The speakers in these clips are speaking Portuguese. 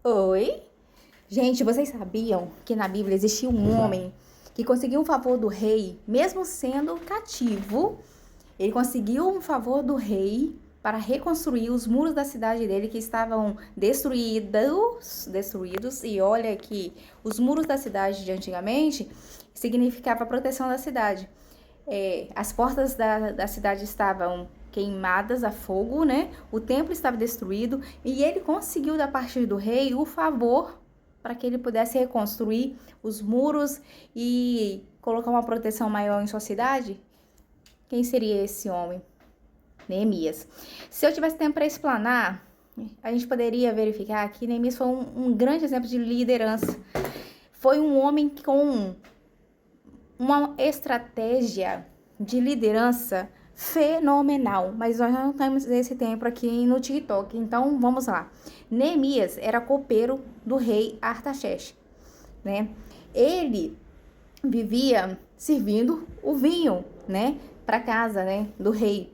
Oi? Gente, vocês sabiam que na Bíblia existia um homem que conseguiu um favor do rei, mesmo sendo cativo? Ele conseguiu um favor do rei para reconstruir os muros da cidade dele que estavam destruídos. E olha que os muros da cidade de antigamente significava a proteção da cidade. As portas da cidade estavam queimadas a fogo, né? O templo estava destruído e ele conseguiu da parte do rei o favor para que ele pudesse reconstruir os muros e colocar uma proteção maior em sua cidade. Quem seria esse homem? Neemias. Se eu tivesse tempo para explanar, a gente poderia verificar que Neemias foi um grande exemplo de liderança. Foi um homem com uma estratégia de liderança fenomenal, mas nós não temos esse tempo aqui no TikTok, então vamos lá. Neemias era copeiro do rei Artaxerxes, né? Ele vivia servindo o vinho, né, para casa, né, do rei.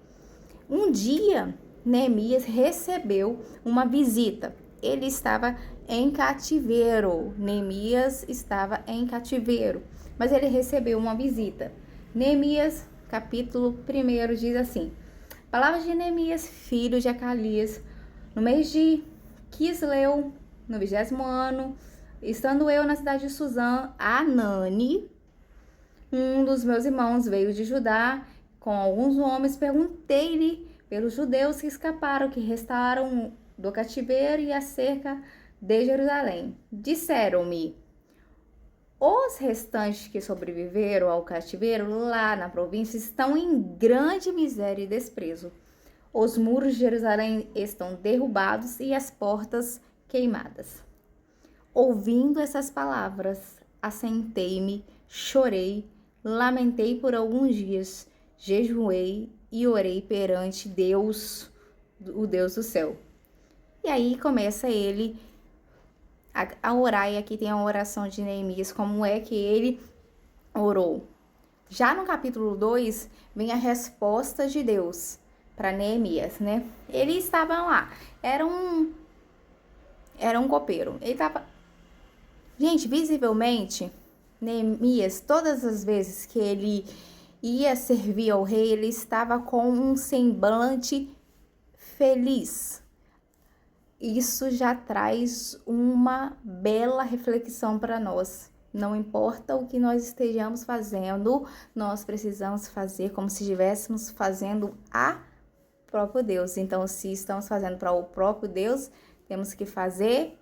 Um dia, Neemias recebeu uma visita. Ele estava em cativeiro. Neemias estava em cativeiro, mas ele recebeu uma visita. Neemias, capítulo 1, diz assim: Palavras de Neemias, filho de Acalias, no mês de Quisleu, no 20º ano, estando eu na cidade de Suzã, Anani, um dos meus irmãos, veio de Judá com alguns homens. Perguntei-lhe pelos judeus que escaparam, que restaram do cativeiro e acerca de Jerusalém. Disseram-me: os restantes que sobreviveram ao cativeiro lá na província estão em grande miséria e desprezo. Os muros de Jerusalém estão derrubados e as portas queimadas. Ouvindo essas palavras, assentei-me, chorei, lamentei por alguns dias, jejuei e orei perante Deus, o Deus do céu. E aí começa ele a orar, e aqui tem a oração de Neemias, como é que ele orou. Já no capítulo 2, vem a resposta de Deus para Neemias, né? Ele estava lá, era um copeiro. Ele estava... Gente, visivelmente, Neemias, todas as vezes que ele ia servir ao rei, ele estava com um semblante feliz. Isso já traz uma bela reflexão para nós. Não importa o que nós estejamos fazendo, nós precisamos fazer como se estivéssemos fazendo a próprio Deus. Então, se estamos fazendo para o próprio Deus, temos que fazer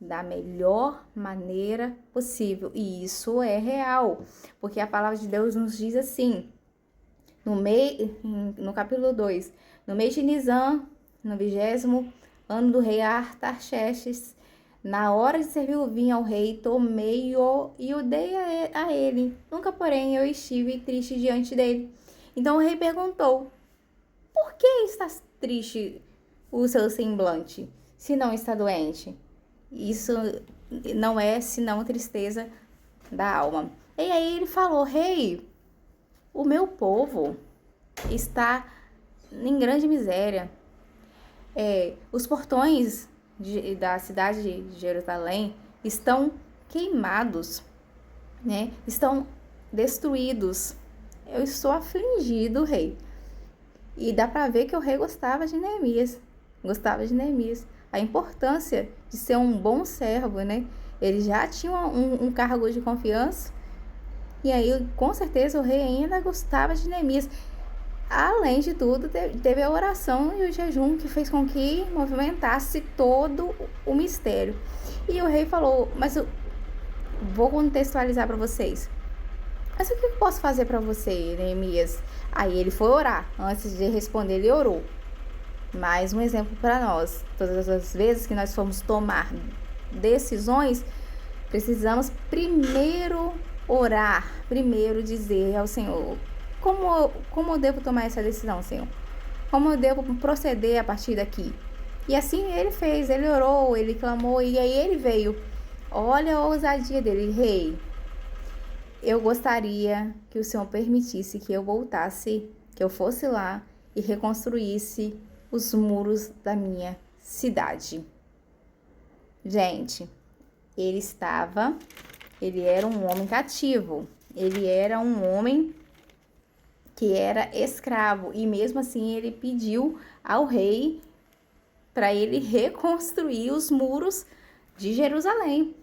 da melhor maneira possível. E isso é real, porque a palavra de Deus nos diz assim, no capítulo 2, no mês de Nisan, no 20º ano do rei Artaxerxes, na hora de servir o vinho ao rei, tomei-o e o dei a ele. Nunca, porém, eu estive triste diante dele. Então o rei perguntou: por que está triste o seu semblante, se não está doente? Isso não é senão tristeza da alma. E aí ele falou: rei, o meu povo está em grande miséria. Os portões da cidade de Jerusalém estão queimados, né? Estão destruídos. Eu estou afligido, rei. E dá para ver que o rei gostava de Neemias. A importância de ser um bom servo, né? Ele já tinha um cargo de confiança. E aí, com certeza, o rei ainda gostava de Neemias. Além de tudo, teve a oração e o jejum que fez com que movimentasse todo o mistério. E o rei falou: mas eu vou contextualizar para vocês. Mas o que eu posso fazer para você, Neemias? Aí ele foi orar. Antes de responder, ele orou. Mais um exemplo para nós. Todas as vezes que nós formos tomar decisões, precisamos primeiro orar, primeiro dizer ao Senhor: como eu devo tomar essa decisão, Senhor? Como eu devo proceder a partir daqui? E assim ele fez, ele orou, ele clamou, e aí ele veio. Olha a ousadia dele: rei, eu gostaria que o Senhor permitisse que eu voltasse, que eu fosse lá e reconstruísse os muros da minha cidade. Gente, ele era um homem cativo, ele era um homem que era escravo, e mesmo assim ele pediu ao rei para ele reconstruir os muros de Jerusalém.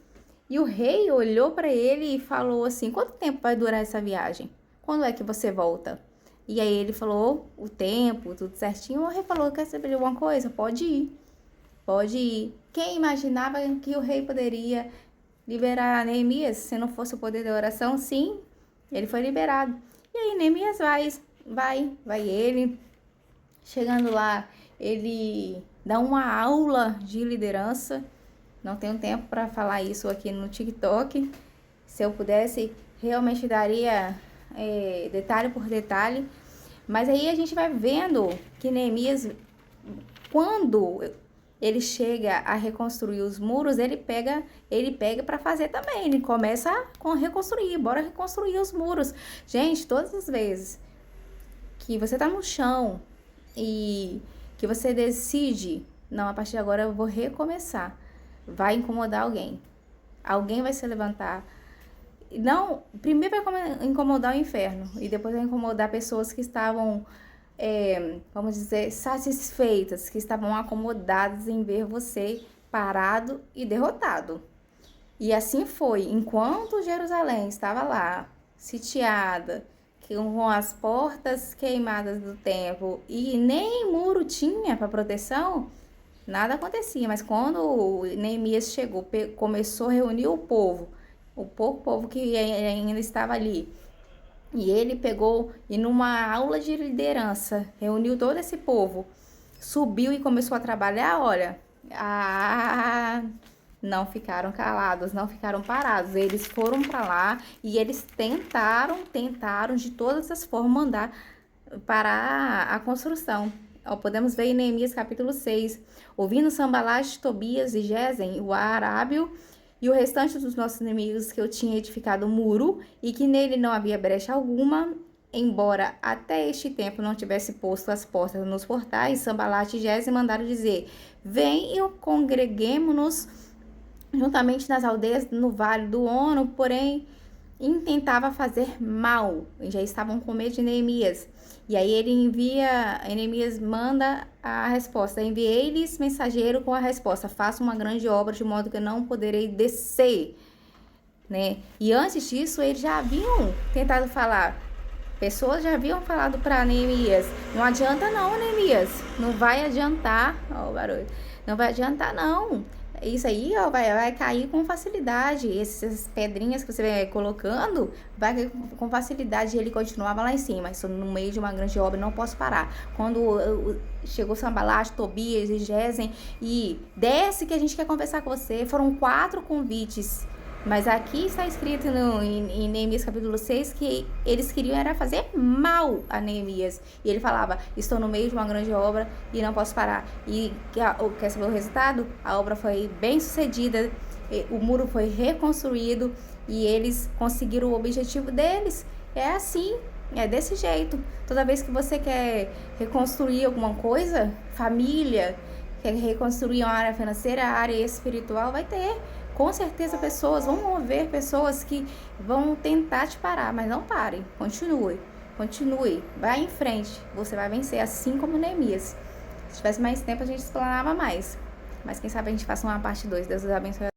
E o rei olhou para ele e falou assim: quanto tempo vai durar essa viagem? Quando é que você volta? E aí ele falou o tempo, tudo certinho. O rei falou: quer saber de alguma coisa? Pode ir, pode ir. Quem imaginava que o rei poderia liberar Neemias se não fosse o poder da oração? Sim, ele foi liberado. E aí Neemias vai ele. Chegando lá, ele dá uma aula de liderança. Não tenho tempo para falar isso aqui no TikTok. Se eu pudesse, realmente daria detalhe por detalhe. Mas aí a gente vai vendo que Neemias, quando ele chega a reconstruir os muros, ele pega para fazer também. Ele começa a reconstruir, bora reconstruir os muros. Gente, todas as vezes que você tá no chão e que você decide, não, a partir de agora eu vou recomeçar, vai incomodar alguém. Alguém vai se levantar. Não, primeiro vai incomodar o inferno e depois vai incomodar pessoas que estavam, vamos dizer, satisfeitas, que estavam acomodadas em ver você parado e derrotado. E assim foi, enquanto Jerusalém estava lá, sitiada, com as portas queimadas do templo e nem muro tinha para proteção, nada acontecia. Mas quando Neemias chegou, começou a reunir o pouco povo que ainda estava ali, e ele pegou e numa aula de liderança reuniu todo esse povo, subiu e começou a trabalhar. Olha, não ficaram calados, não ficaram parados. Eles foram para lá e eles tentaram de todas as formas mandar parar a construção. Podemos ver em Neemias capítulo 6. Ouvindo Sambalate, Tobias e Gesem, o arábio, e o restante dos nossos inimigos, que eu tinha edificado um muro e que nele não havia brecha alguma, embora até este tempo não tivesse posto as portas nos portais, Sambalate e Gesem mandaram dizer: vem e congreguemo-nos juntamente nas aldeias no vale do Ono, porém intentava fazer mal, já estavam com medo de Neemias. E aí Neemias manda a resposta: enviei-lhes mensageiro com a resposta: faça uma grande obra de modo que não poderei descer, né? E antes disso eles já haviam tentado falar, pessoas já haviam falado para Neemias: não adianta não, Neemias, não vai adiantar, ó o barulho, não vai adiantar não. Isso aí, ó, vai cair com facilidade. Essas pedrinhas que você vai colocando, vai cair com facilidade. E ele continuava lá em cima. Estou no meio de uma grande obra, não posso parar. Quando chegou Sambalate, Tobias e Gesem, e desce que a gente quer conversar com você. Foram 4 convites. Mas aqui está escrito em Neemias capítulo 6 que eles queriam era fazer mal a Neemias. E ele falava: estou no meio de uma grande obra e não posso parar. E quer saber o resultado? A obra foi bem sucedida, o muro foi reconstruído e eles conseguiram o objetivo deles. É assim, é desse jeito. Toda vez que você quer reconstruir alguma coisa, família, quer reconstruir uma área financeira, a área espiritual, vai ter. Com certeza vão haver pessoas que vão tentar te parar, mas não parem, continue, vai em frente, você vai vencer, assim como Neemias. Se tivesse mais tempo a gente explanava mais, mas quem sabe a gente faça uma parte 2. Deus os abençoe.